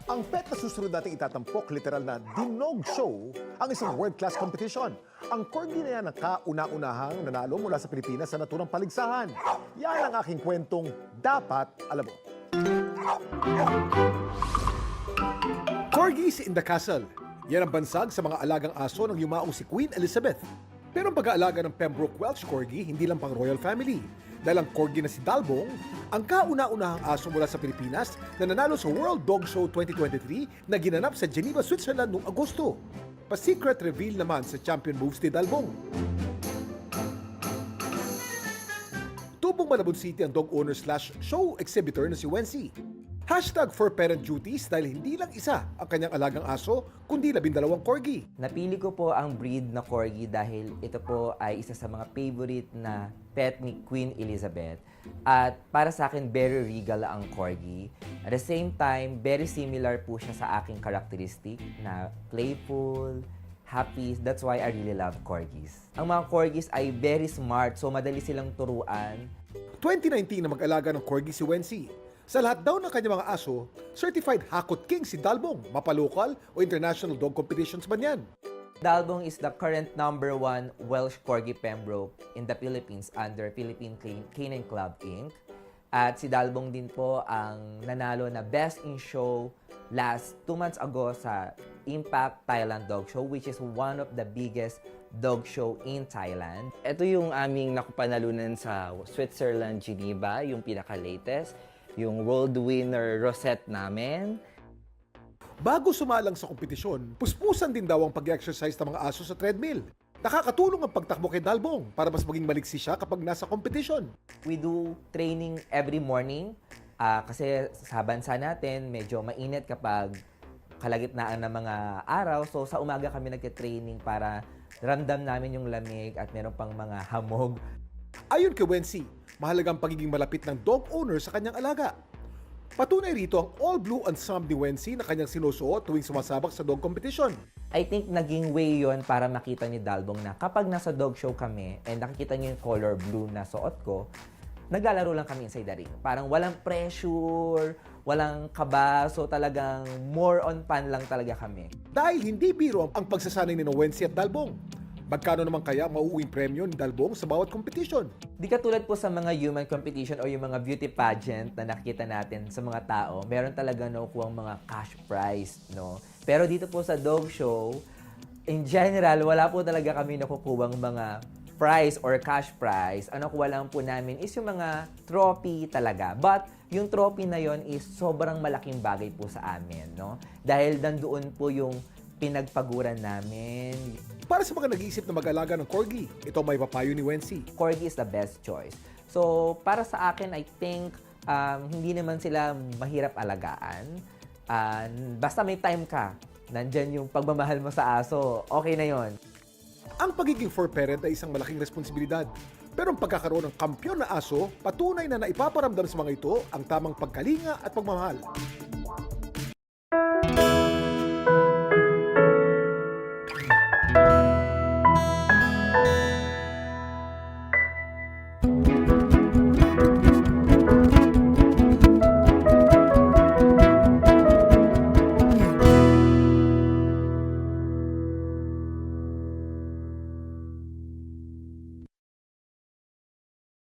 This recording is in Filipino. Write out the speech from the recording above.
Ang pet na susunod nating itatampok, literal na dinog show, ang isang world-class competition. Ang corgi na yan ang kauna-unahang nanalo mula sa Pilipinas sa naturang paligsahan. Yan ang aking kwentong dapat alam mo. Corgis in the Castle. Yan ang bansag sa mga alagang aso ng yumaong si Queen Elizabeth. Pero ang pag-aalaga ng Pembroke Welsh Corgi hindi lang pang royal family. Dahil ang corgi na si Dalbong, ang kauna-unahang aso mula sa Pilipinas na nanalo sa World Dog Show 2023 na ginanap sa Geneva, Switzerland noong Agosto. Pa-secret reveal naman sa champion moves ni Dalbong. Tubong Malabon City ang dog owner / show exhibitor na si Wency. Hashtag for parent duties dahil hindi lang isa ang kanyang alagang aso, kundi 12 corgi. Napili ko po ang breed na corgi dahil ito po ay isa sa mga favorite na pet ni Queen Elizabeth. At para sa akin, very regal ang corgi. At the same time, very similar po siya sa aking characteristic na playful, happy. That's why I really love corgis. Ang mga corgis ay very smart, so madali silang turuan. 2019 na mag-alaga ng corgi si Wency. Sa lahat daw ng kanyang mga aso, certified Hakot King si Dalbong, mapalokal o international dog competitions man yan. Dalbong is the current #1 Welsh Corgi Pembroke in the Philippines under Philippine Canine Club Inc. At si Dalbong din po ang nanalo na Best in Show last 2 months ago sa Impact Thailand Dog Show, which is one of the biggest dog show in Thailand. Ito yung aming nakapanalunan sa Switzerland, Geneva, yung pinaka-latest. Yung world winner Rosette namin. Bago sumalang sa kompetisyon, puspusan din daw ang pag-exercise ng mga aso sa treadmill. Nakakatulong ang pagtakbo kay Dalbong para mas maging maliksi siya kapag nasa kompetisyon. We do training every morning kasi sa bansa natin medyo mainit kapag kalagitnaan ng mga araw. So sa umaga kami nagte-training para ramdam namin yung lamig at meron pang mga hamog. Ayon kay Wency, mahalaga ang pagiging malapit ng dog owner sa kanyang alaga. Patunay rito ang all blue ensemble ni Wency na kanyang sinusuot tuwing sumasabak sa dog competition. I think naging way yon para makita ni Dalbong na kapag nasa dog show kami and nakikita niyo yung color blue na suot ko, naglalaro lang kami inside the ring. Parang walang pressure, walang kaba, so talagang more on fun lang talaga kami. Dahil hindi biro ang pagsasanay ni Wency at Dalbong. Magkano naman kaya mauuwing premyo ni Dalbong sa bawat competition? Di katulad po sa mga human competition o yung mga beauty pageant na nakikita natin sa mga tao, meron talaga nakukuha mga cash prize, no? Pero dito po sa dog show, in general, wala po talaga kami nakukuha mga prize or cash prize. Ang nakuha lang po namin is yung mga trophy talaga. But yung trophy na yon is sobrang malaking bagay po sa amin, no? Dahil nandoon po yung pinagpaguran namin. Para sa mga nag-iisip na mag-alaga ng corgi, ito may papayo ni Wency. Corgi is the best choice. So, para sa akin, I think hindi naman sila mahirap alagaan. Basta may time ka, nandyan yung pagmamahal mo sa aso, okay na yon. Ang pagiging for parent ay isang malaking responsibilidad. Pero ang pagkakaroon ng kampyon na aso, patunay na naipaparamdam sa mga ito ang tamang pagkalinga at pagmamahal.